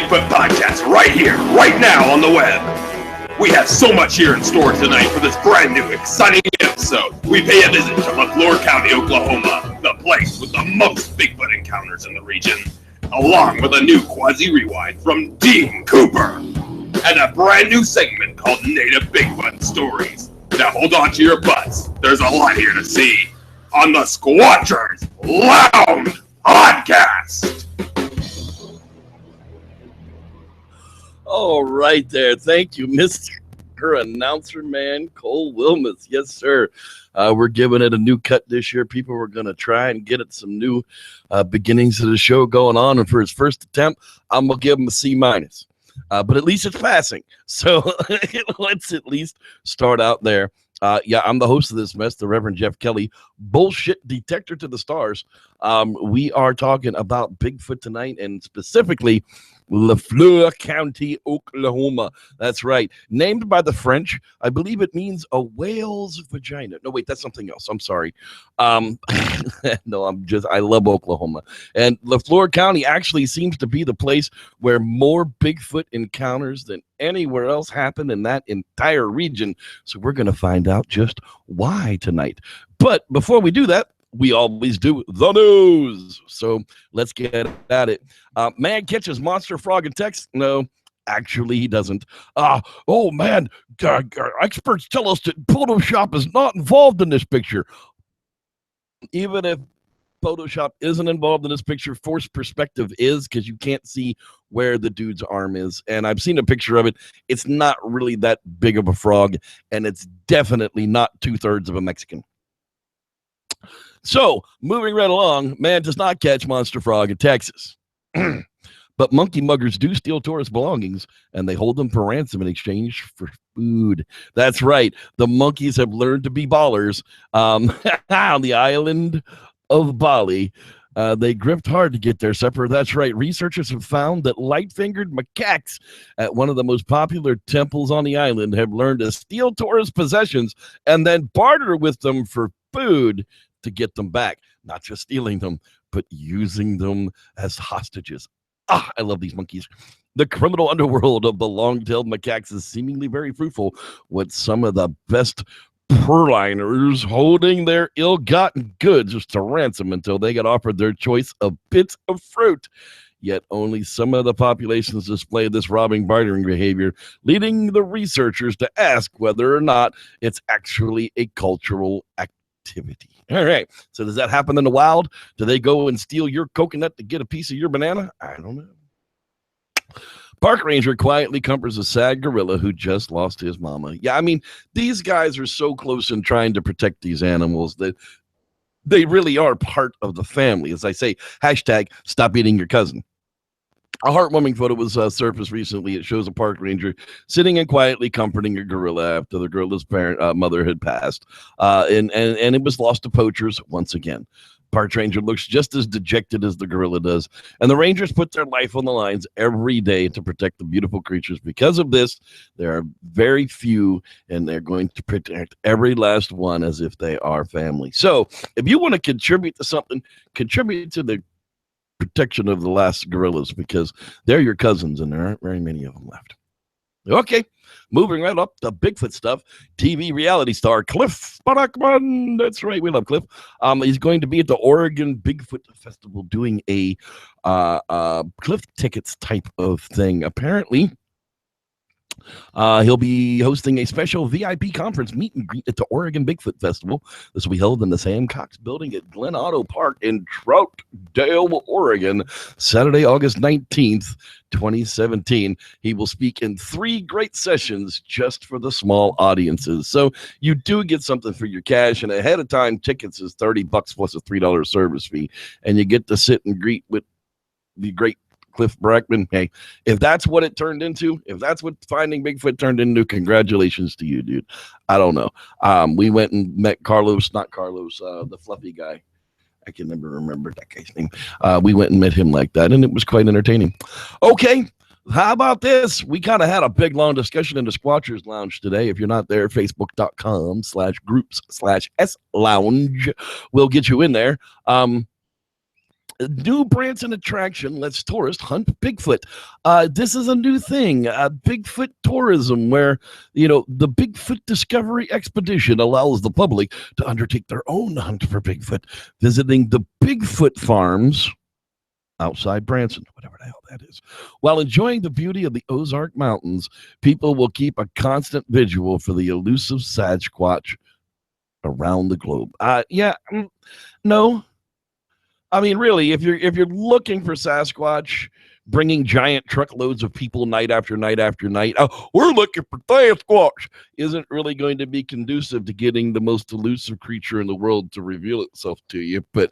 Bigfoot podcast right here, right now on the web. We have so much here in store tonight for this brand new, exciting episode. We pay a visit to LaFleur County, Oklahoma, the place with the most Bigfoot encounters in the region, along with a new quasi-rewind from Dean Cooper, and a brand new segment called Native Bigfoot Stories. Now hold on to your butts. There's a lot here to see on the Squatchers Lounge Podcast. All right there. Thank you, Mr. Announcer Man Cole Wilmus. Yes, sir. We're giving it a new cut this year. People were going to try and get it some new beginnings of the show going on. And for his first attempt, I'm going to give him a C-. But at least it's passing. So let's at least start out there. I'm the host of this mess, the Reverend Jeff Kelly, bullshit detector to the stars. We are talking about Bigfoot tonight, and specifically LaFleur County, Oklahoma. That's right. Named by the French, I believe it means a whale's vagina. No, wait, that's something else. I'm sorry. No, I love Oklahoma. And LaFleur County actually seems to be the place where more Bigfoot encounters than anywhere else happen in that entire region. So we're going to find out just why tonight. But before we do that, we always do the news. So let's get at it. Man catches monster frog in Texas. No, actually he doesn't. Oh man, experts tell us that Photoshop is not involved in this picture. Even if Photoshop isn't involved in this picture, forced perspective is, because you can't see where the dude's arm is. And I've seen a picture of it. It's not really that big of a frog, and it's definitely not 2/3 of a Mexican. So, moving right along, man does not catch monster frog in Texas. But monkey muggers do steal tourist belongings, and they hold them for ransom in exchange for food. That's right. The monkeys have learned to be ballers on the island of Bali. They grift hard to get their supper. That's right. Researchers have found that light-fingered macaques at one of the most popular temples on the island have learned to steal tourist possessions and then barter with them for food to get them back. Not just stealing them, but using them as hostages. I love these monkeys. The criminal underworld of the long-tailed macaques is seemingly very fruitful, with some of the best purliners holding their ill-gotten goods to ransom until they get offered their choice of bits of fruit. Yet only some of the populations display this robbing bartering behavior, leading the researchers to ask whether or not it's actually a cultural activity. All right. So does that happen in the wild? Do they go and steal your coconut to get a piece of your banana? I don't know. Park ranger quietly comforts a sad gorilla who just lost his mama. Yeah, I mean, these guys are so close in trying to protect these animals that they really are part of the family. As I say, hashtag stop eating your cousin. A heartwarming photo was surfaced recently. It shows a park ranger sitting and quietly comforting a gorilla after the gorilla's mother had passed, and it was lost to poachers once again. Park ranger looks just as dejected as the gorilla does, and the rangers put their life on the lines every day to protect the beautiful creatures. Because of this, there are very few, and they're going to protect every last one as if they are family. So if you want to contribute to something, contribute to the protection of the last gorillas, because they're your cousins and there aren't very many of them left. Okay, moving right up to Bigfoot stuff. TV reality star Cliff Barackman. That's right, we love Cliff. He's going to be at the Oregon Bigfoot Festival doing a Cliff tickets type of thing. Apparently, he'll be hosting a special VIP conference meet and greet at the Oregon Bigfoot Festival. This will be held in the Sam Cox Building at Glen Auto Park in Troutdale, Oregon, Saturday, August 19th, 2017. He will speak in 3 great sessions just for the small audiences. So you do get something for your cash, and ahead of time tickets is $30 plus a $3 service fee, and you get to sit and greet with the great Cliff Barackman. Hey, if that's what it turned into, if that's what Finding Bigfoot turned into, congratulations to you, dude. I don't know. We went and met the fluffy guy. I can never remember that guy's name. We went and met him like that, and it was quite entertaining. Okay, how about this? We kind of had a big, long discussion in the Squatchers Lounge today. If you're not there, facebook.com/groups/SLounge will get you in there. New Branson attraction lets tourists hunt Bigfoot. This is a new thing, Bigfoot tourism, where the Bigfoot Discovery Expedition allows the public to undertake their own hunt for Bigfoot, visiting the Bigfoot farms outside Branson, whatever the hell that is. While enjoying the beauty of the Ozark Mountains, people will keep a constant vigil for the elusive Sasquatch around the globe. No. I mean, really, if you're looking for Sasquatch, bringing giant truckloads of people night after night after night, we're looking for Sasquatch, isn't really going to be conducive to getting the most elusive creature in the world to reveal itself to you. But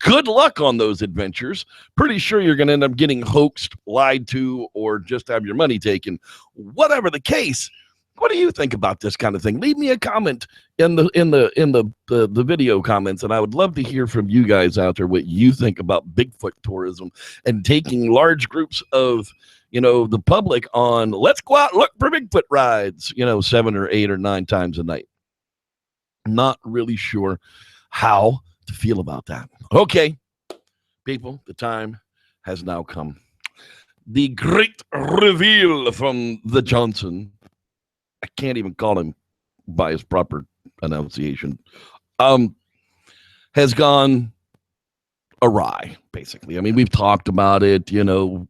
good luck on those adventures. Pretty sure you're going to end up getting hoaxed, lied to, or just have your money taken. Whatever the case, what do you think about this kind of thing? Leave me a comment in the video comments, and I would love to hear from you guys out there what you think about Bigfoot tourism and taking large groups of the public on let's go out and look for Bigfoot rides 7 or 8 or 9 times a night. Not really sure how to feel about that. Okay, people, the time has now come. The great reveal from the Johnson. I can't even call him by his proper pronunciation, has gone awry, basically. I mean, we've talked about it,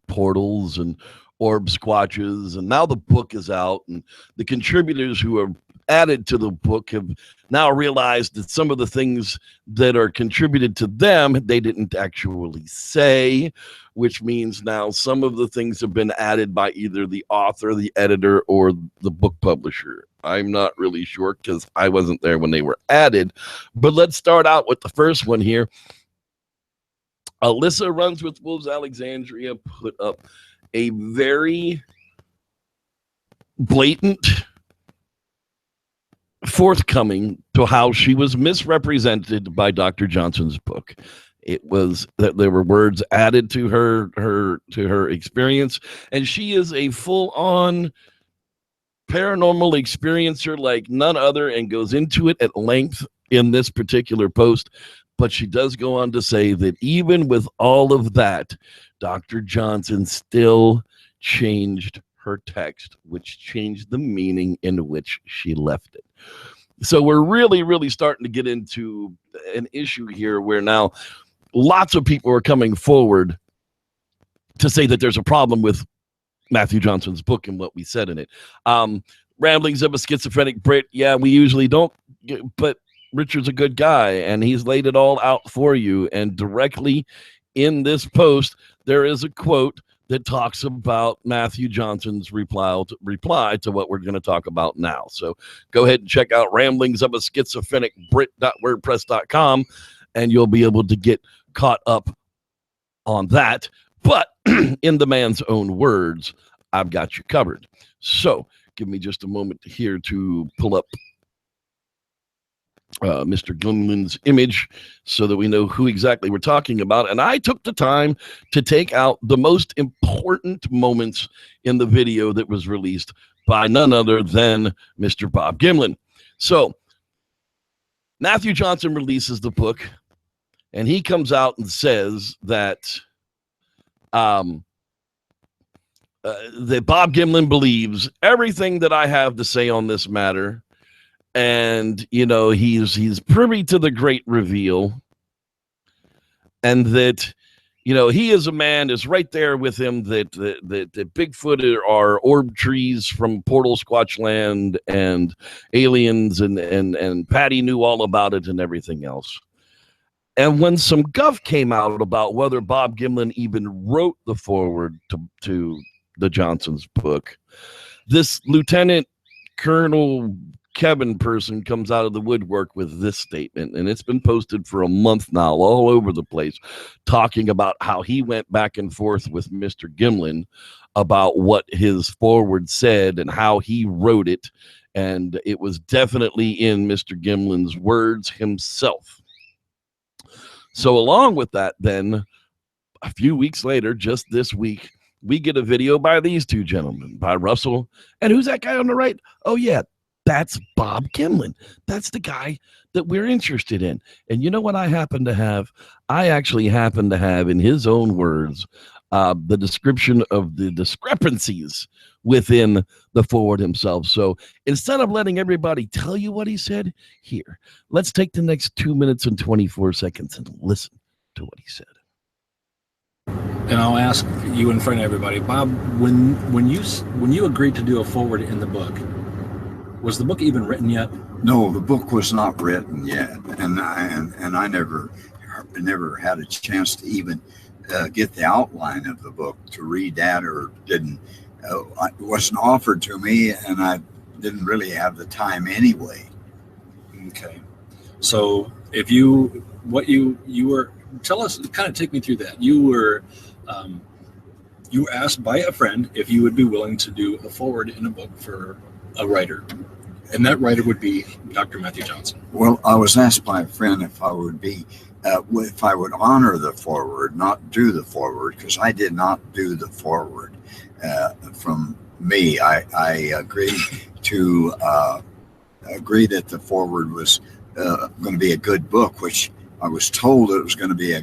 portals and orb squatches, and now the book is out, and the contributors who are added to the book have now realized that some of the things that are contributed to them, they didn't actually say, which means now some of the things have been added by either the author, the editor, or the book publisher. I'm not really sure because I wasn't there when they were added, but let's start out with the first one here. Alyssa Runs with Wolves Alexandria put up a very blatant forthcoming to how she was misrepresented by Dr. Johnson's book. It was that there were words added to her experience, and she is a full-on paranormal experiencer like none other, and goes into it at length in this particular post. But she does go on to say that even with all of that, Dr. Johnson still changed her text, which changed the meaning in which she left it. So we're really, really starting to get into an issue here where now lots of people are coming forward to say that there's a problem with Matthew Johnson's book and what we said in it. Ramblings of a Schizophrenic Brit. Yeah, we usually don't, but Richard's a good guy, and he's laid it all out for you. And directly in this post, there is a quote that talks about Matthew Johnson's reply to what we're going to talk about now. So go ahead and check out Ramblings of a Schizophrenic Brit.wordpress.com, and you'll be able to get caught up on that. But in the man's own words, I've got you covered. So give me just a moment here to pull up Mr. Gimlin's image so that we know who exactly we're talking about. And I took the time to take out the most important moments in the video that was released by none other than Mr. Bob Gimlin. So Matthew Johnson releases the book, and he comes out and says that that Bob Gimlin believes everything that I have to say on this matter. And, he's privy to the great reveal, and that, he is a man is right there with him that Bigfoot are orb trees from Portal Squatch Land and aliens, and Patty knew all about it and everything else. And when some guff came out about whether Bob Gimlin even wrote the foreword to the Johnson's book, this Lieutenant Colonel Kevin person comes out of the woodwork with this statement, and it's been posted for a month now all over the place, talking about how he went back and forth with Mr. Gimlin about what his foreword said and how he wrote it, and it was definitely in Mr. Gimlin's words himself. So along with that, then, a few weeks later, just this week, we get a video by these two gentlemen, by Russell, and who's that guy on the right? Oh, yeah, That's Bob Gimlin. That's the guy that we're interested in. And you know what I happen to have? I actually happen to have, in his own words, the description of the discrepancies within the forward himself. So instead of letting everybody tell you what he said, here, let's take the next 2 minutes and 24 seconds and listen to what he said. And I'll ask you in front of everybody, Bob, when you agreed to do a forward in the book, was the book even written yet? No, the book was not written yet, and I never had a chance to even get the outline of the book to read that, or didn't. It wasn't offered to me, and I didn't really have the time anyway. Okay, so if you were, tell us, kind of take me through that. You were asked by a friend if you would be willing to do a forward in a book for a writer, and that writer would be Dr. Matthew Johnson. Well, I was asked by a friend if I would honor the forward, not do the forward, because I did not do the forward. From me, I agreed to agree that the forward was going to be a good book, which I was told it was going to be a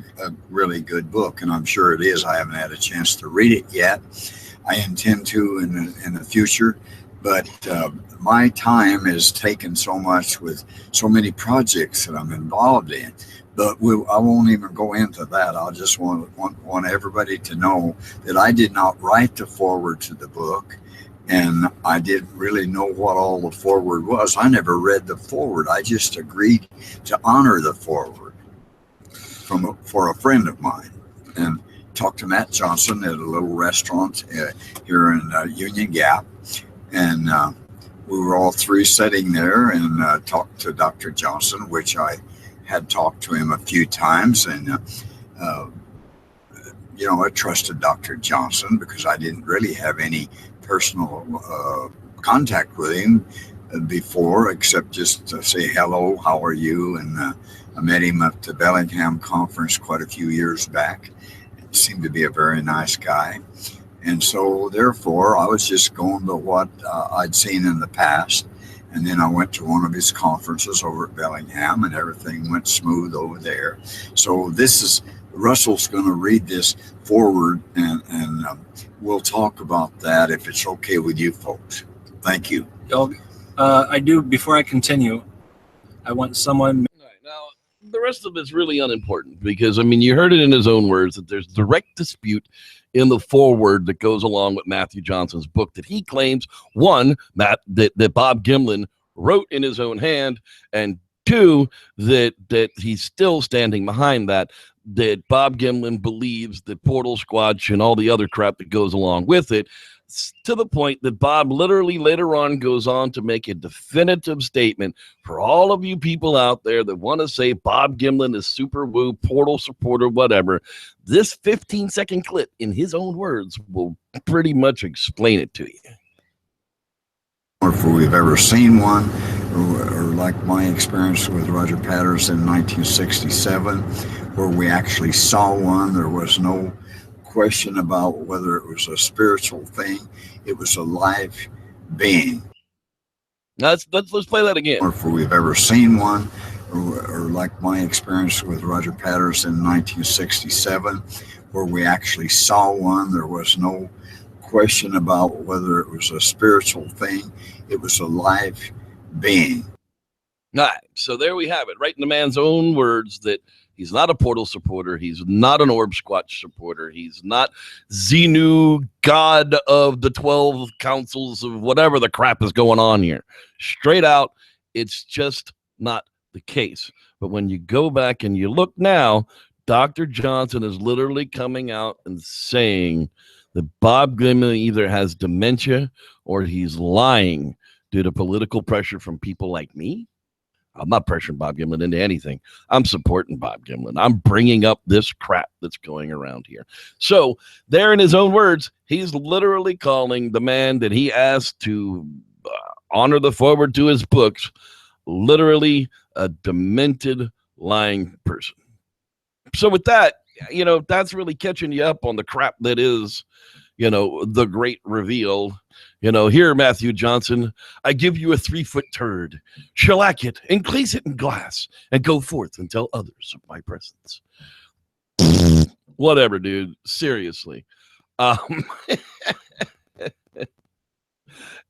really good book, and I'm sure it is. I haven't had a chance to read it yet. I intend to in the future, but my time is taken so much with so many projects that I'm involved in. But I won't even go into that. I just want everybody to know that I did not write the foreword to the book, and I didn't really know what all the foreword was. I never read the foreword. I just agreed to honor the foreword for a friend of mine, and talked to Matt Johnson at a little restaurant here in Union Gap, and we were all three sitting there and talked to Dr. Johnson, which I had talked to him a few times, and I trusted Dr. Johnson because I didn't really have any personal contact with him before, except just to say hello, how are you? And I met him at the Bellingham conference quite a few years back. He seemed to be a very nice guy. And so therefore I was just going to what I'd seen in the past. And then I went to one of his conferences over at Bellingham, and everything went smooth over there. So Russell's going to read this forward, and we'll talk about that if it's okay with you folks. Thank you. I do. Before I continue, I want someone. All right, now, the rest of it's really unimportant because, you heard it in his own words that there's direct dispute in the foreword that goes along with Matthew Johnson's book that he claims, one, that Bob Gimlin wrote in his own hand, and two, that he's still standing behind that Bob Gimlin believes that Portal Squatch and all the other crap that goes along with it, to the point that Bob literally later on goes on to make a definitive statement for all of you people out there that want to say Bob Gimlin is super woo, Portal supporter, whatever. This 15-second clip in his own words will pretty much explain it to you. If we've ever seen one, or like my experience with Roger Patterson in 1967, where we actually saw one, there was no question about whether it was a spiritual thing. It was a live being. Let's play that again. Or if we've ever seen one, or like my experience with Roger Patterson in 1967, where we actually saw one, there was no question about whether it was a spiritual thing. It was a live being. All right, so there we have it, right in the man's own words, that he's not a Portal supporter. He's not an Orb Squatch supporter. He's not Xenu, god of the 12 councils of whatever the crap is going on here. Straight out, it's just not the case. But when you go back and you look now, Dr. Johnson is literally coming out and saying that Bob Gimlin either has dementia or he's lying due to political pressure from people like me. I'm not pressuring Bob Gimlin into anything. I'm supporting Bob Gimlin. I'm bringing up this crap that's going around here. So there in his own words, he's literally calling the man that he asked to honor the forward to his books literally a demented, lying person. So with that, that's really catching you up on the crap that is, the great reveal. Here, Matthew Johnson, I give you a 3-foot turd, shellac it, encase it in glass, and go forth and tell others of my presence. Whatever, dude. Seriously.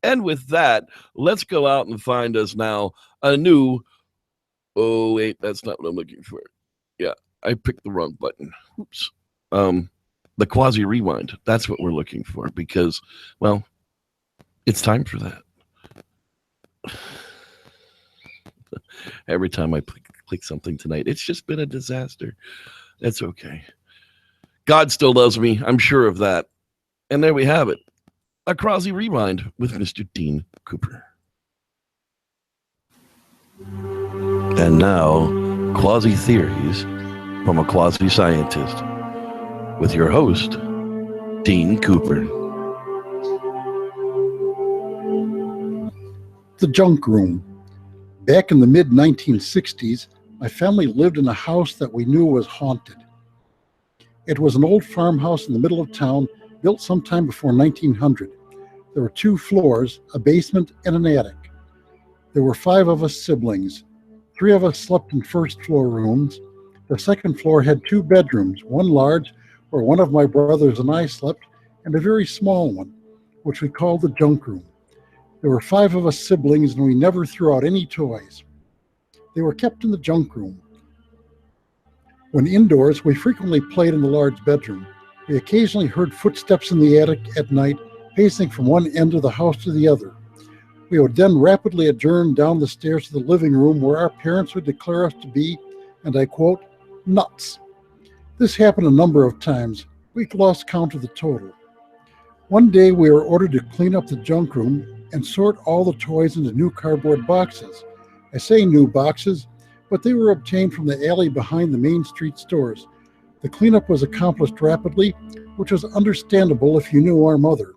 And with that, let's go out and find us now a new. Oh, wait, that's not what I'm looking for. Yeah, I picked the wrong button. Oops. The quasi rewind. That's what we're looking for because, well, it's time for that. Every time I click something tonight, it's just been a disaster. That's okay. God still loves me. I'm sure of that. And there we have it. A quasi rewind with Mr. Dean Cooper. And now, quasi theories from a quasi scientist with your host, Dean Cooper. The junk room. Back in the mid-1960s, my family lived in a house that we knew was haunted. It was an old farmhouse in the middle of town, built sometime before 1900. There were 2 floors, a basement, and an attic. There were 5 of us siblings. 3 of us slept in first-floor rooms. The second floor had 2 bedrooms, one large, where one of my brothers and I slept, and a very small one, which we called the junk room. There were 5 of us siblings, and we never threw out any toys. They were kept in the junk room. When indoors, we frequently played in the large bedroom. We occasionally heard footsteps in the attic at night, pacing from one end of the house to the other. We would then rapidly adjourn down the stairs to the living room where our parents would declare us to be, and I quote, nuts. This happened a number of times. We lost count of the total. One day we were ordered to clean up the junk room and sort all the toys into new cardboard boxes. I say new boxes, but they were obtained from the alley behind the Main Street stores. The cleanup was accomplished rapidly, which was understandable if you knew our mother.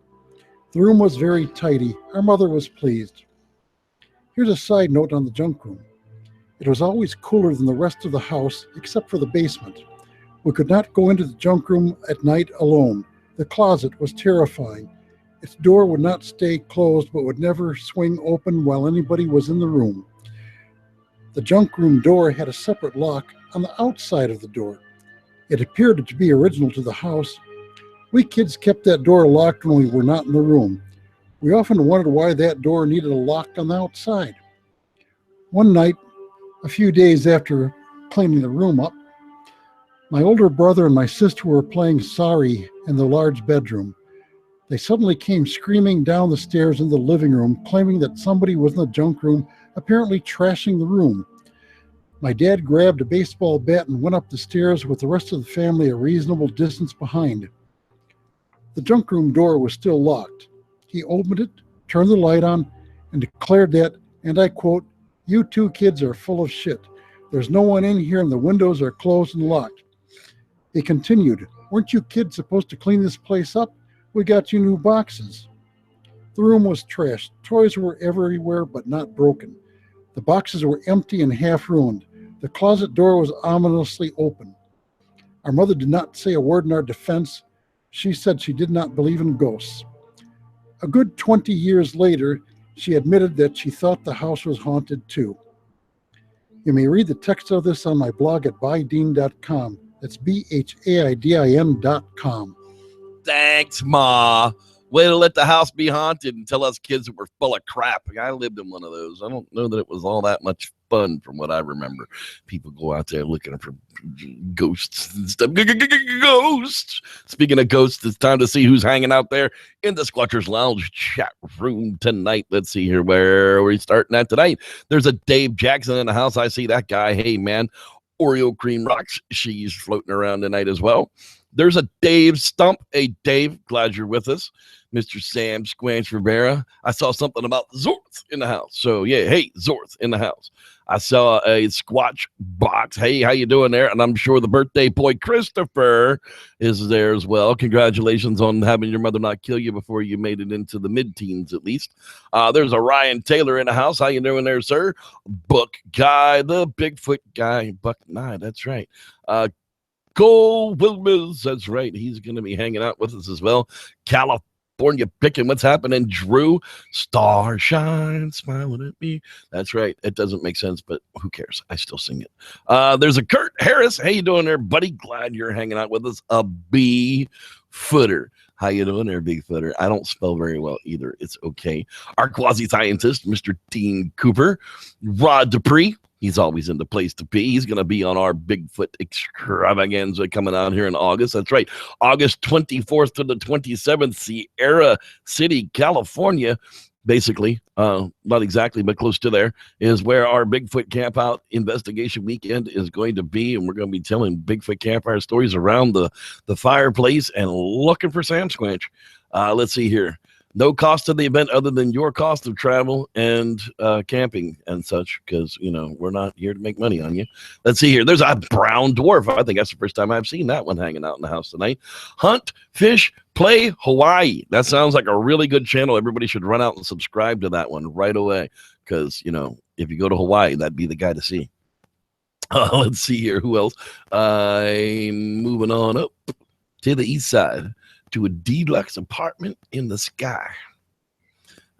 The room was very tidy. Our mother was pleased. Here's a side note on the junk room. It was always cooler than the rest of the house, except for the basement. We could not go into the junk room at night alone. The closet was terrifying. Its door would not stay closed, but would never swing open while anybody was in the room. The junk room door had a separate lock on the outside of the door. It appeared to be original to the house. We kids kept that door locked when we were not in the room. We often wondered why that door needed a lock on the outside. One night, a few days after cleaning the room up, my older brother and my sister were playing sorry in the large bedroom. They suddenly came screaming down the stairs into the living room, claiming that somebody was in the junk room, apparently trashing the room. My dad grabbed a baseball bat and went up the stairs with the rest of the family a reasonable distance behind. The junk room door was still locked. He opened it, turned the light on, and declared that, and I quote, "You 2 kids are full of shit. There's no one in here and the windows are closed and locked." He continued, "Weren't you kids supposed to clean this place up? We got you new boxes." The room was trashed. Toys were everywhere but not broken. The boxes were empty and half ruined. The closet door was ominously open. Our mother did not say a word in our defense. She said she did not believe in ghosts. A good 20 years later, she admitted that she thought the house was haunted too. You may read the text of this on my blog at bydean.com. That's BHAIDIN.com. Thanks, Ma. Way to let the house be haunted and tell us kids that we're full of crap. I lived in one of those. I don't know that it was all that much fun from what I remember. People go out there looking for ghosts and stuff. Ghosts. Speaking of ghosts, it's time to see who's hanging out there in the Squatchers Lounge chat room tonight. Let's see here. Where are we starting at tonight? There's a Dave Jackson in the house. I see that guy. Hey, man. Oreo Cream Rocks. She's floating around tonight as well. There's a Dave Stump. Hey, Dave, glad you're with us. Mr. Sam Squanch Rivera. I saw something about Zorth in the house. So, yeah, hey, Zorth in the house. I saw a Squatch Box. Hey, how you doing there? And I'm sure the birthday boy Christopher is there as well. Congratulations on having your mother not kill you before you made it into the mid-teens, at least. There's a Ryan Taylor in the house. How you doing there, sir? Book Guy, the Bigfoot guy. Buck Nye, that's right. Cole Wilmers. That's right. He's going to be hanging out with us as well. California picking. What's happening, Drew? Star shine, smiling at me. That's right. It doesn't make sense, but who cares? I still sing it. There's a Kurt Harris. How you doing there, buddy? Glad you're hanging out with us. A B-footer. How you doing there, Bigfooter? I don't spell very well either. It's okay. Our quasi-scientist, Mr. Dean Cooper. Rod Dupree. He's always in the place to be. He's going to be on our Bigfoot extravaganza coming out here in August. That's right. August 24th to the 27th, Sierra City, California. Basically, not exactly, but close to there, is where our Bigfoot Camp Out Investigation Weekend is going to be. And we're going to be telling Bigfoot campfire stories around the fireplace and looking for Sam Squanch. Let's see here. No cost to the event other than your cost of travel and camping and such, because, you know, we're not here to make money on you. Let's see here. There's a brown dwarf. I think that's the first time I've seen that one hanging out in the house tonight. Hunt, fish, play Hawaii. That sounds like a really good channel. Everybody should run out and subscribe to that one right away, because, you know, if you go to Hawaii, that'd be the guy to see. Let's see here. Who else? I'm moving on up to the east side to a deluxe apartment in the sky.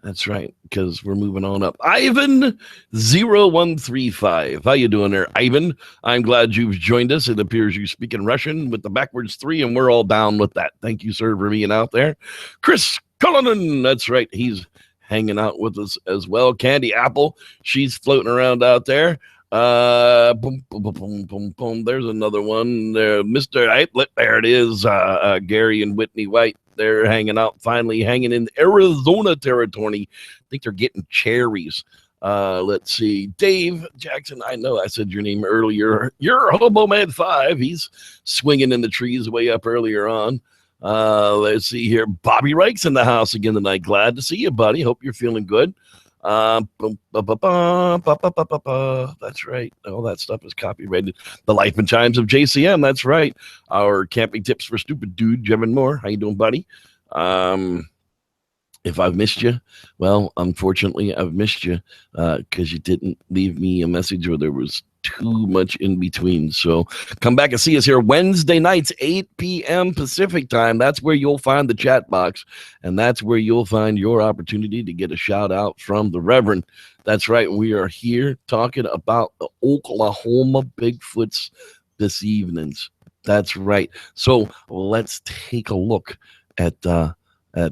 That's right, because we're moving on up. Ivan0135. How you doing there, Ivan? I'm glad you've joined us. It appears you speak in Russian with the backwards 3, and we're all down with that. Thank you, sir, for being out there. Chris Cullinan. That's right. He's hanging out with us as well. Candy Apple. She's floating around out there. Boom, boom, boom, boom, boom. There's another one there. Mr. Outlet. There it is. Gary and Whitney White. They're hanging out, finally hanging in Arizona territory. I think they're getting cherries. Let's see. Dave Jackson. I know I said your name earlier. You're Hobo Man 5. He's swinging in the trees way up earlier on. Let's see here. Bobby Reich's in the house again tonight. Glad to see you, buddy. Hope you're feeling good. That's right. All that stuff is copyrighted. The Life and Chimes of JCM. That's right. Our camping tips for stupid dude, Jevin Moore. How you doing, buddy? If I've missed you, well, unfortunately, I've missed you because you didn't leave me a message, or there was too much in between. So come back and see us here Wednesday nights, 8 p.m. Pacific time. That's where you'll find the chat box, and that's where you'll find your opportunity to get a shout out from the Reverend. That's right. We are here talking about the Oklahoma Bigfoots this evening. That's right. So let's take a look at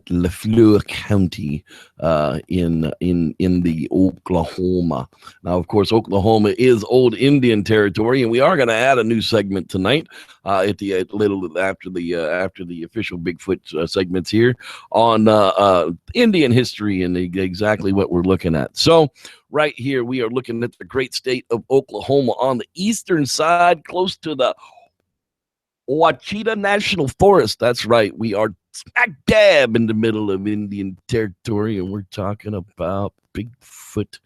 Lafleur County in the Oklahoma. Now, of course, Oklahoma is old Indian territory, and we are going to add a new segment tonight after the official Bigfoot segments here on Indian history and exactly what we're looking at. So right here, we are looking at the great state of Oklahoma on the eastern side, close to the Ouachita National Forest. That's right. We are smack dab in the middle of Indian territory, and we're talking about Bigfoot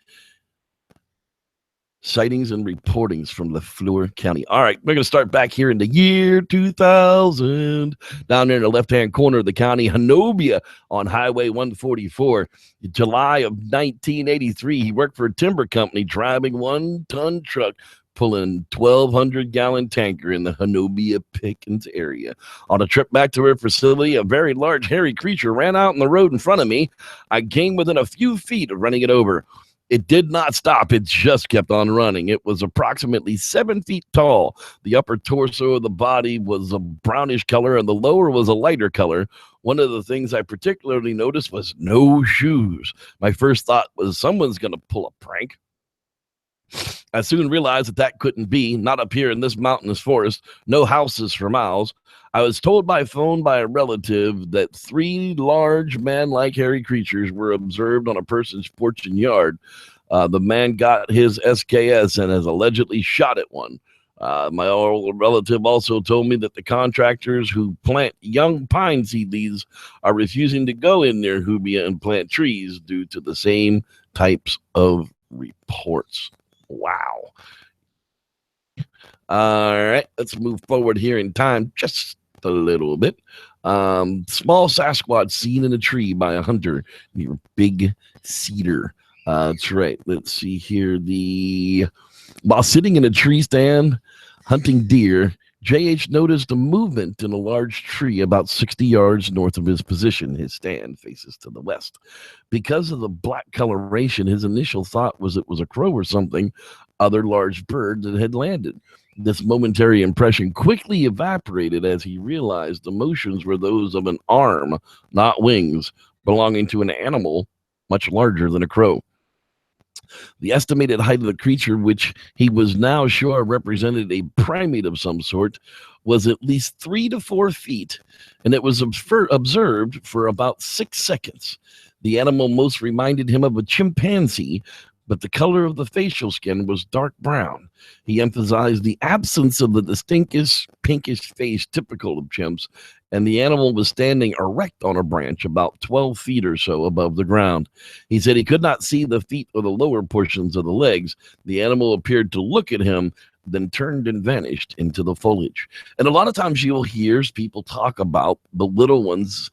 sightings and reportings from Lafleur County. All right, we're going to start back here in the year 2000. Down there in the left-hand corner of the county, Hanobia on Highway 144. In July of 1983, he worked for a timber company driving 1-ton truck, pulling 1,200-gallon tanker in the Hanobia Pickens area. On a trip back to her facility, a very large hairy creature ran out in the road in front of me. I came within a few feet of running it over. It did not stop. It just kept on running. It was approximately 7 feet tall. The upper torso of the body was a brownish color, and the lower was a lighter color. One of the things I particularly noticed was no shoes. My first thought was someone's going to pull a prank. I soon realized that couldn't be, not up here in this mountainous forest, no houses for miles. I was told by phone by a relative that 3 large man-like hairy creatures were observed on a person's porch and yard. The man got his SKS and has allegedly shot at one. My old relative also told me that the contractors who plant young pine seedlings are refusing to go in near Hubia and plant trees due to the same types of reports. Wow. All right, let's move forward here in time just a little bit. Small Sasquatch seen in a tree by a hunter near Big Cedar. That's right. Let's see here. While sitting in a tree stand hunting deer, J.H. noticed a movement in a large tree about 60 yards north of his position. His stand faces to the west. Because of the black coloration, his initial thought was it was a crow or something, other large bird that had landed. This momentary impression quickly evaporated as he realized the motions were those of an arm, not wings, belonging to an animal much larger than a crow. The estimated height of the creature, which he was now sure represented a primate of some sort, was at least 3 to 4 feet, and it was observed for about 6 seconds. The animal most reminded him of a chimpanzee, but the color of the facial skin was dark brown. He emphasized the absence of the distinctive pinkish face typical of chimps, and the animal was standing erect on a branch about 12 feet or so above the ground. He said he could not see the feet or the lower portions of the legs. The animal appeared to look at him, then turned and vanished into the foliage. And a lot of times you'll hear people talk about the little ones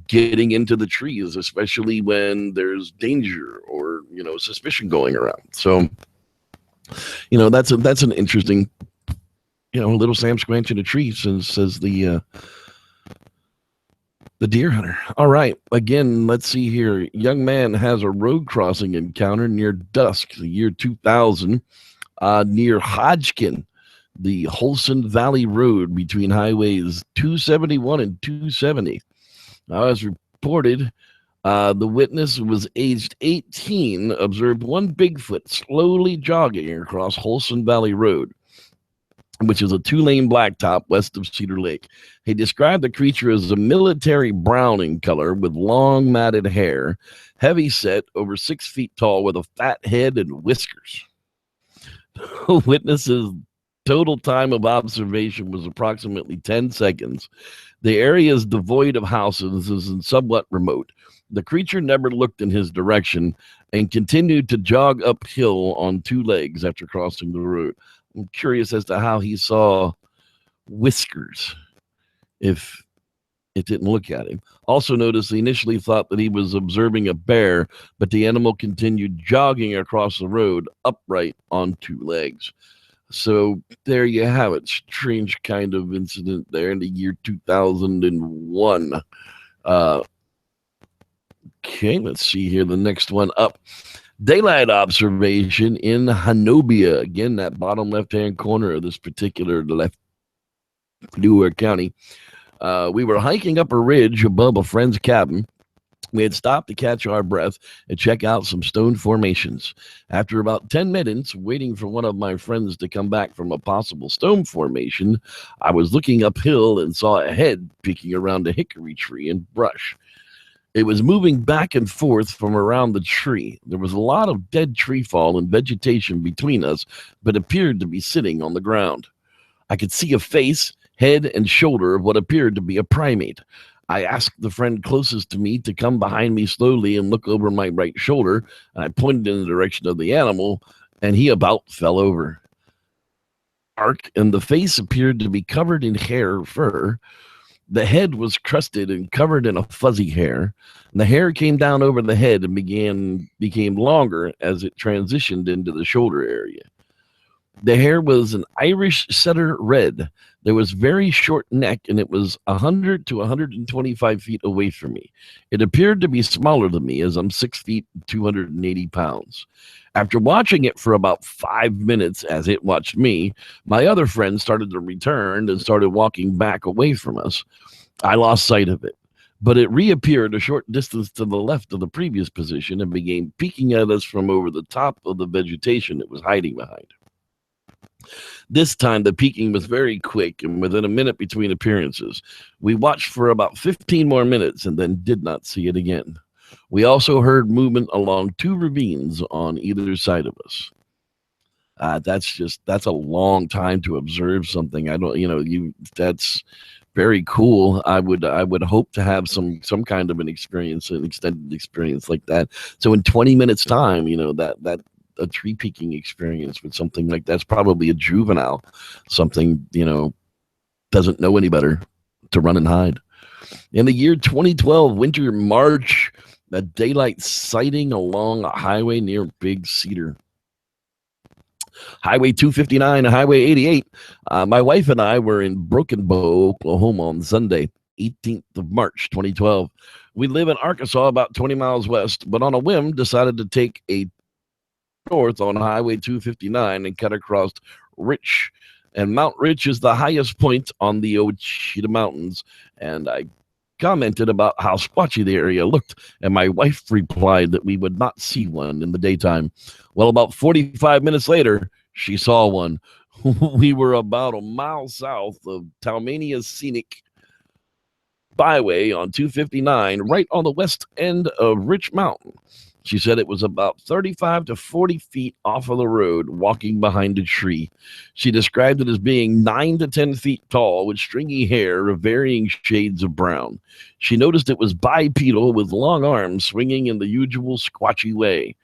getting into the trees, especially when there's danger or, suspicion going around. So, that's an interesting, little Sam Squanch in a tree, says the deer hunter. All right. Again, let's see here. Young man has a road crossing encounter near dusk, the year 2000, near Hodgkin, the Holson Valley Road between highways 271 and 270. Now, as reported, the witness was aged 18, observed one Bigfoot slowly jogging across Holson Valley Road, which is a 2-lane blacktop west of Cedar Lake. He described the creature as a military brown in color with long matted hair, heavy set, over 6 feet tall, with a fat head and whiskers. The witness's total time of observation was approximately 10 seconds. The area is devoid of houses and somewhat remote. The creature never looked in his direction and continued to jog uphill on 2 legs after crossing the road. I'm curious as to how he saw whiskers if it didn't look at him. Also noticed he initially thought that he was observing a bear, but the animal continued jogging across the road upright on 2 legs. So there you have it. Strange kind of incident there in the year 2001. Okay, let's see here. The next one up. Daylight observation in Hanobia. Again, that bottom left-hand corner of this particular Newark County. We were hiking up a ridge above a friend's cabin. We had stopped to catch our breath and check out some stone formations. After about 10 minutes, waiting for one of my friends to come back from a possible stone formation, I was looking uphill and saw a head peeking around a hickory tree and brush. It was moving back and forth from around the tree. There was a lot of dead tree fall and vegetation between us, but appeared to be sitting on the ground. I could see a face, head, and shoulder of what appeared to be a primate. I asked the friend closest to me to come behind me slowly and look over my right shoulder, and I pointed in the direction of the animal, and he about fell over. And the face appeared to be covered in hair or fur. The head was crusted and covered in a fuzzy hair. The hair came down over the head and became longer as it transitioned into the shoulder area. The hair was an Irish setter red. There was very short neck, and it was 100 to 125 feet away from me. It appeared to be smaller than me, as I'm 6 feet, 280 pounds. After watching it for about 5 minutes as it watched me, my other friend started to return and started walking back away from us. I lost sight of it, but it reappeared a short distance to the left of the previous position and began peeking at us from over the top of the vegetation it was hiding behind. This time, the peeking was very quick and within a minute between appearances. We watched for about 15 more minutes and then did not see it again. We also heard movement along 2 ravines on either side of us. That's a long time to observe something. That's very cool. I would hope to have some kind of an extended experience like that. So in 20 minutes time, that a tree peeking experience with something like that's probably a juvenile, something, doesn't know any better to run and hide. In the year 2012, winter March, a daylight sighting along a highway near Big Cedar. Highway 259 and Highway 88. My wife and I were in Broken Bow, Oklahoma on Sunday, 18th of March, 2012. We live in Arkansas, about 20 miles west, but on a whim decided to take a north on Highway 259 and cut across Rich. And Mount Rich is the highest point on the Ouachita Mountains. And I commented about how squatchy the area looked, and my wife replied that we would not see one in the daytime. Well, about 45 minutes later, she saw one. We were about a mile south of Talmania's Scenic Byway on 259, right on the west end of Rich Mountain. She said it was about 35 to 40 feet off of the road, walking behind a tree. She described it as being 9 to 10 feet tall with stringy hair of varying shades of brown. She noticed it was bipedal with long arms swinging in the usual squatchy way.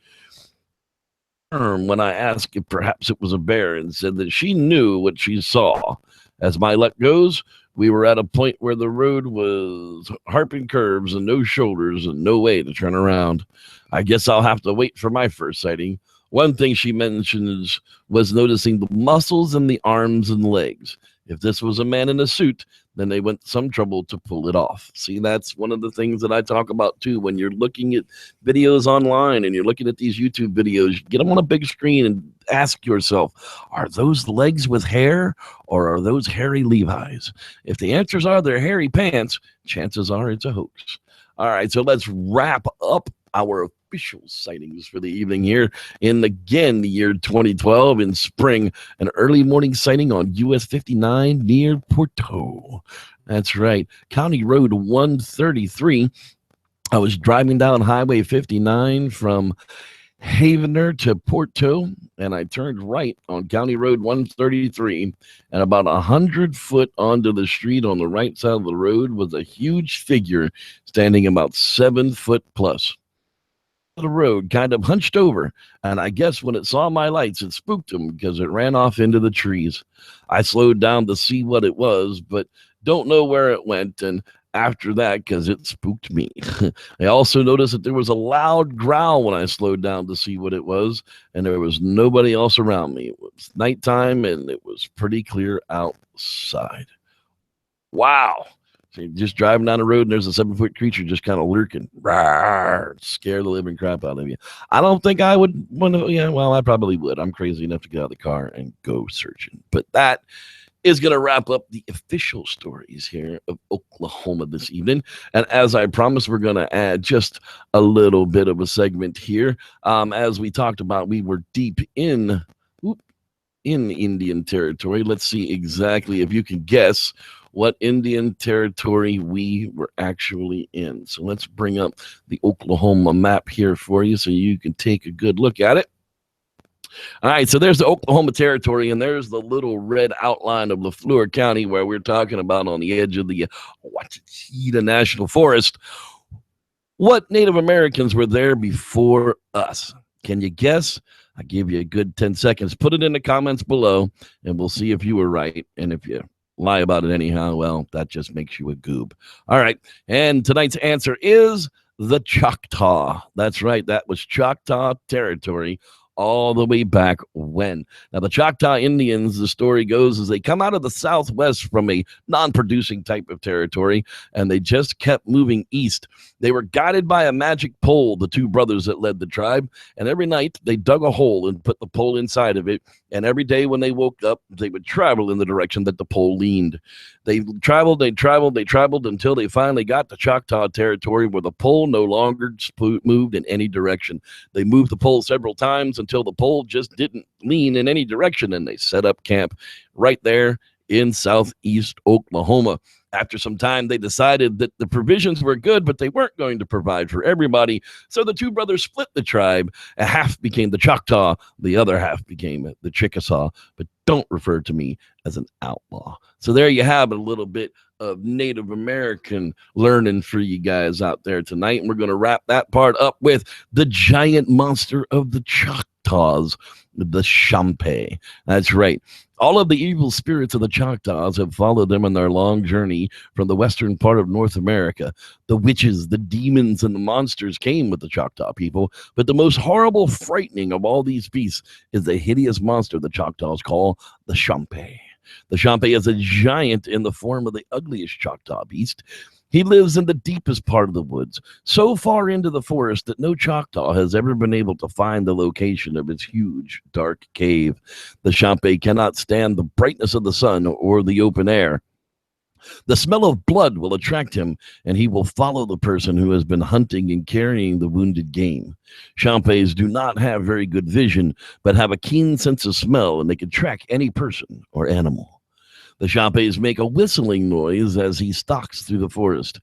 When I asked if perhaps it was a bear, and said that she knew what she saw. As my luck goes, we were at a point where the road was harping curves and no shoulders and no way to turn around. I guess I'll have to wait for my first sighting. One thing she mentioned was noticing the muscles in the arms and legs. If this was a man in a suit, then they went some trouble to pull it off. See, that's one of the things that I talk about too. When you're looking at videos online and you're looking at these YouTube videos, get them on a big screen and ask yourself, are those legs with hair or are those hairy Levi's? If the answers are they're hairy pants, chances are it's a hoax. All right, so let's wrap up our official sightings for the evening here in, again, the year 2012 in spring, an early morning sighting on US 59 near Porto. That's right, County Road 133. I was driving down Highway 59 from Havener to Porto, and I turned right on County Road 133, and about 100 foot onto the street on the right side of the road was a huge figure standing about 7 foot plus. The road kind of hunched over, and I guess when it saw my lights, it spooked him because it ran off into the trees. I slowed down to see what it was, but don't know where it went, and after that, because it spooked me. I also noticed that there was a loud growl when I slowed down to see what it was, and there was nobody else around me. It was nighttime, and it was pretty clear outside. Wow. So you're just driving down the road, and there's a 7-foot creature just kind of lurking. Rawr, scare the living crap out of you. I don't think I would want to. Yeah, well, I probably would. I'm crazy enough to get out of the car and go searching. But that is going to wrap up the official stories here of Oklahoma this evening. And as I promised, we're going to add just a little bit of a segment here. As we talked about, we were deep in Indian territory. Let's see exactly if you can guess what Indian territory we were actually in. So let's bring up the Oklahoma map here for you so you can take a good look at it. All right, so there's the Oklahoma territory, and there's the little red outline of Lafleur County where we're talking about on the edge of the Ouachita National Forest. What Native Americans were there before us? Can you guess? I give you a good 10 seconds. Put it in the comments below, and we'll see if you were right. And if you lie about it anyhow, well, that just makes you a goob. All right, and tonight's answer is the Choctaw. That's right, that was Choctaw territory all the way back when. Now, the Choctaw Indians, the story goes, is they come out of the southwest from a non-producing type of territory, and they just kept moving east. They were guided by a magic pole, the two brothers that led the tribe, and every night they dug a hole and put the pole inside of it, and every day when they woke up, they would travel in the direction that the pole leaned. They traveled until they finally got to Choctaw territory where the pole no longer moved in any direction. They moved the pole several times until the pole just didn't lean in any direction, and they set up camp right there in southeast Oklahoma. After some time, they decided that the provisions were good, but they weren't going to provide for everybody. So the two brothers split the tribe. A half became the Choctaw. The other half became the Chickasaw. But don't refer to me as an outlaw. So there you have it, a little bit of Native American learning for you guys out there tonight. And we're going to wrap that part up with the giant monster of the Choctaws, the Champé. That's right. All of the evil spirits of the Choctaws have followed them on their long journey from the western part of North America. The witches, the demons, and the monsters came with the Choctaw people, but the most horrible, frightening of all these beasts is the hideous monster the Choctaws call the Champé. The Champé is a giant in the form of the ugliest Choctaw beast. He lives in the deepest part of the woods, so far into the forest that no Choctaw has ever been able to find the location of its huge, dark cave. The Champé cannot stand the brightness of the sun or the open air. The smell of blood will attract him, and he will follow the person who has been hunting and carrying the wounded game. Champés do not have very good vision, but have a keen sense of smell, and they can track any person or animal. The Champés make a whistling noise as he stalks through the forest.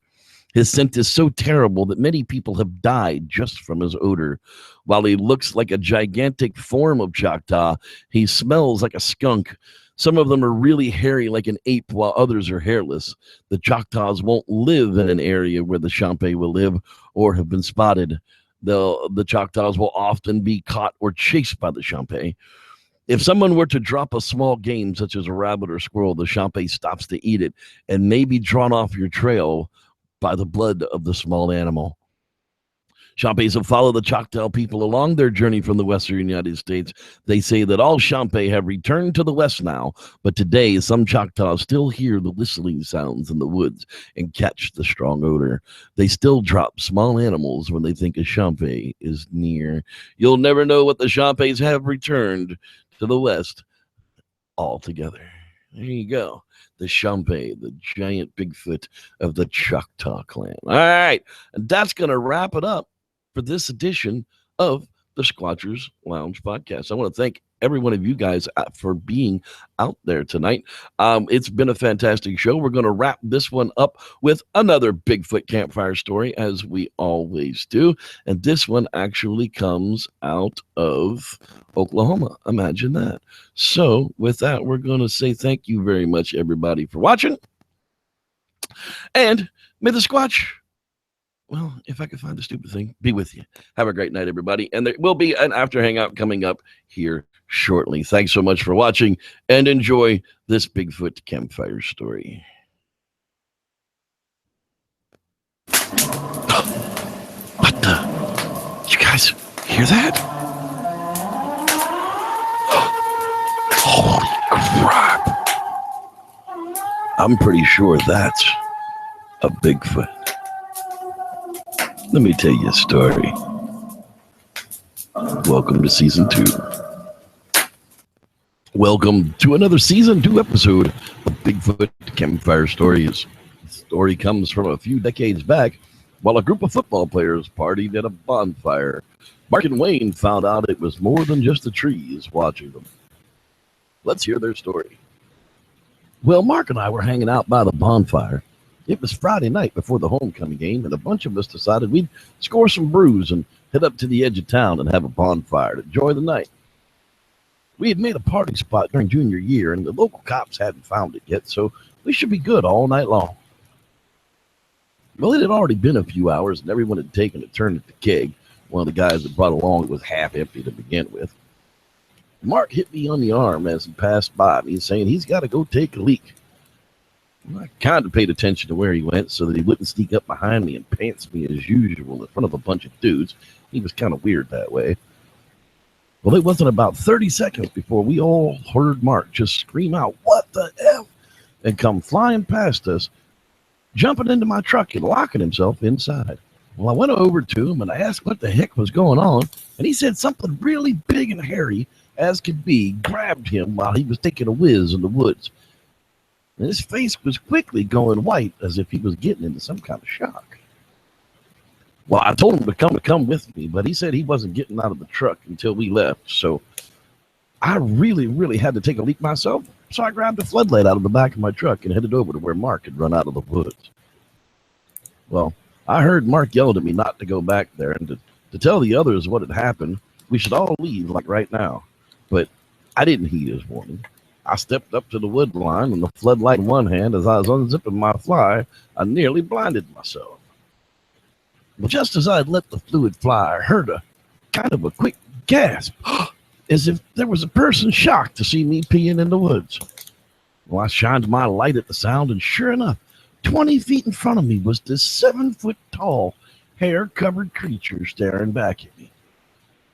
His scent is so terrible that many people have died just from his odor. While he looks like a gigantic form of Choctaw, he smells like a skunk. Some of them are really hairy like an ape, while others are hairless. The Choctaws won't live in an area where the Champé will live or have been spotted. The Choctaws will often be caught or chased by the Champé. If someone were to drop a small game, such as a rabbit or squirrel, the Champé stops to eat it and may be drawn off your trail by the blood of the small animal. Champés have followed the Choctaw people along their journey from the western United States. They say that all Champé have returned to the west now, but today some Choctaws still hear the whistling sounds in the woods and catch the strong odor. They still drop small animals when they think a Champé is near. You'll never know what the Champés have returned to the west altogether. There you go. The Champé, the giant Bigfoot of the Choctaw clan. All right. And that's going to wrap it up for this edition of the Squatchers Lounge podcast. I want to thank every one of you guys for being out there tonight. It's been a fantastic show. We're going to wrap this one up with another Bigfoot campfire story, as we always do. And this one actually comes out of Oklahoma. Imagine that. So with that, we're going to say thank you very much, everybody, for watching. And may the Squatch, well, if I could find the stupid thing, be with you. Have a great night, everybody. And there will be an after hangout coming up here shortly. Thanks so much for watching, and enjoy this Bigfoot campfire story. What the? Did you guys hear that? Holy crap. I'm pretty sure that's a Bigfoot. Let me tell you a story. Welcome to season 2. Welcome to another season 2 episode of Bigfoot Campfire Stories. The story comes from a few decades back while a group of football players partied at a bonfire. Mark and Wayne found out it was more than just the trees watching them. Let's hear their story. Well, Mark and I were hanging out by the bonfire. It was Friday night before the homecoming game, and a bunch of us decided we'd score some brews and head up to the edge of town and have a bonfire to enjoy the night. We had made a party spot during junior year, and the local cops hadn't found it yet, so we should be good all night long. Well, it had already been a few hours, and everyone had taken a turn at the keg. One of the guys that brought along was half empty to begin with. Mark hit me on the arm as he passed by me, saying he's got to go take a leak. I kind of paid attention to where he went so that he wouldn't sneak up behind me and pants me as usual in front of a bunch of dudes. He was kind of weird that way. Well, it wasn't about 30 seconds before we all heard Mark just scream out, "What the F?" and come flying past us, jumping into my truck and locking himself inside. Well, I went over to him and I asked what the heck was going on, and he said something really big and hairy as could be grabbed him while he was taking a whiz in the woods. And his face was quickly going white as if he was getting into some kind of shock. Well, I told him to come with me, but he said he wasn't getting out of the truck until we left. So I really had to take a leak myself. So I grabbed a floodlight out of the back of my truck and headed over to where Mark had run out of the woods. Well, I heard Mark yelled at me not to go back there and to tell the others what had happened. We should all leave like right now. But I didn't heed his warning. I stepped up to the wood line and the floodlight in one hand. As I was unzipping my fly, I nearly blinded myself. But just as I had let the fluid fly, I heard a kind of a quick gasp, as if there was a person shocked to see me peeing in the woods. Well, I shined my light at the sound, and sure enough, 20 feet in front of me was this 7-foot-tall, hair-covered creature staring back at me.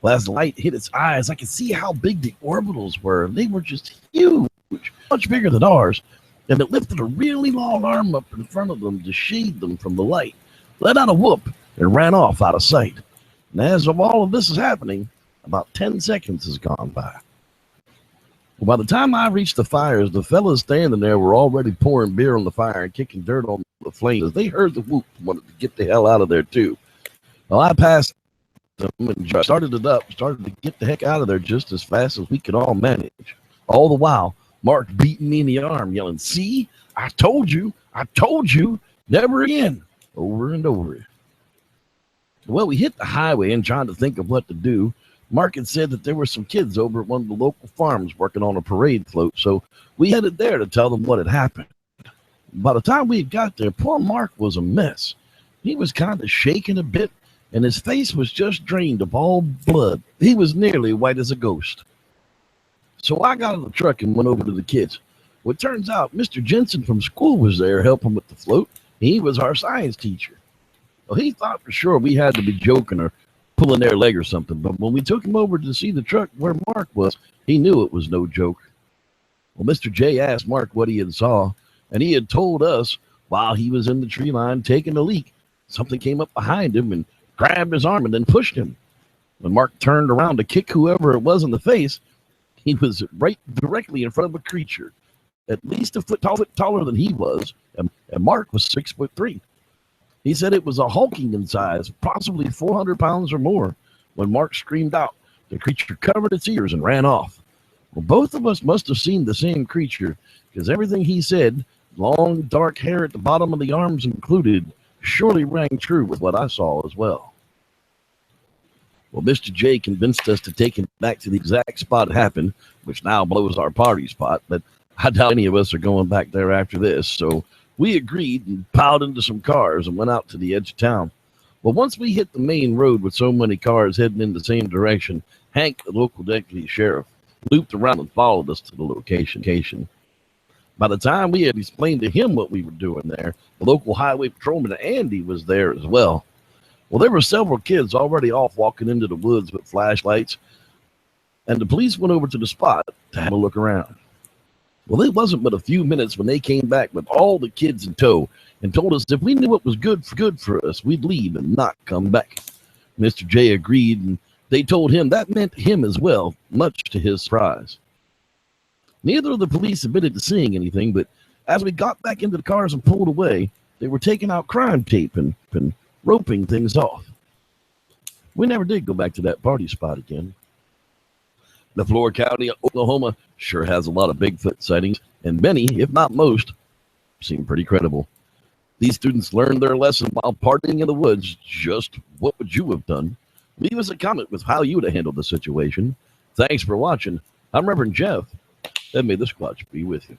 Well, as the light hit its eyes, I could see how big the orbitals were. They were just huge, much bigger than ours, and it lifted a really long arm up in front of them to shade them from the light, let out a whoop, and ran off out of sight. And as of all of this is happening, about 10 seconds has gone by. Well, by the time I reached the fires, the fellas standing there were already pouring beer on the fire and kicking dirt on the flames. They heard the whoop and wanted to get the hell out of there, too. Well, I passed them and started it up, started to get the heck out of there just as fast as we could all manage. All the while, Mark beating me in the arm, yelling, "See, I told you, never again," over and over. Well, we hit the highway and trying to think of what to do. Mark had said that there were some kids over at one of the local farms working on a parade float, so we headed there to tell them what had happened. By the time we had got there, poor Mark was a mess. He was kind of shaking a bit, and his face was just drained of all blood. He was nearly white as a ghost. So I got in the truck and went over to the kids. Well, it turns out Mr. Jensen from school was there helping with the float. He was our science teacher. Well, he thought for sure we had to be joking or pulling their leg or something, but when we took him over to see the truck where Mark was, he knew it was no joke. Well, Mr. J asked Mark what he had saw, and he had told us while he was in the tree line taking a leak, something came up behind him and grabbed his arm and then pushed him. When Mark turned around to kick whoever it was in the face, he was right directly in front of a creature, at least a foot taller than he was, and Mark was 6'3". He said it was a hulking in size, possibly 400 pounds or more. When Mark screamed out, the creature covered its ears and ran off. Well, both of us must have seen the same creature, because everything he said, long dark hair at the bottom of the arms included, surely rang true with what I saw as well. Well, Mr. J convinced us to take him back to the exact spot it happened, which now blows our party spot, but I doubt any of us are going back there after this, so we agreed and piled into some cars and went out to the edge of town. Well, once we hit the main road with so many cars heading in the same direction, Hank, the local deputy sheriff, looped around and followed us to the location. By the time we had explained to him what we were doing there, the local highway patrolman Andy was there as well. Well, there were several kids already off walking into the woods with flashlights, and the police went over to the spot to have a look around. Well, it wasn't but a few minutes when they came back with all the kids in tow and told us if we knew what was good for us, we'd leave and not come back. Mr. J agreed, and they told him that meant him as well, much to his surprise. Neither of the police admitted to seeing anything, but as we got back into the cars and pulled away, they were taking out crime tape and roping things off. We never did go back to that party spot again. The Flora County, Oklahoma, sure has a lot of Bigfoot sightings, and many, if not most, seem pretty credible. These students learned their lesson while partying in the woods. Just what would you have done? Leave us a comment with how you would have handled the situation. Thanks for watching. I'm Reverend Jeff, and may the Squatch be with you.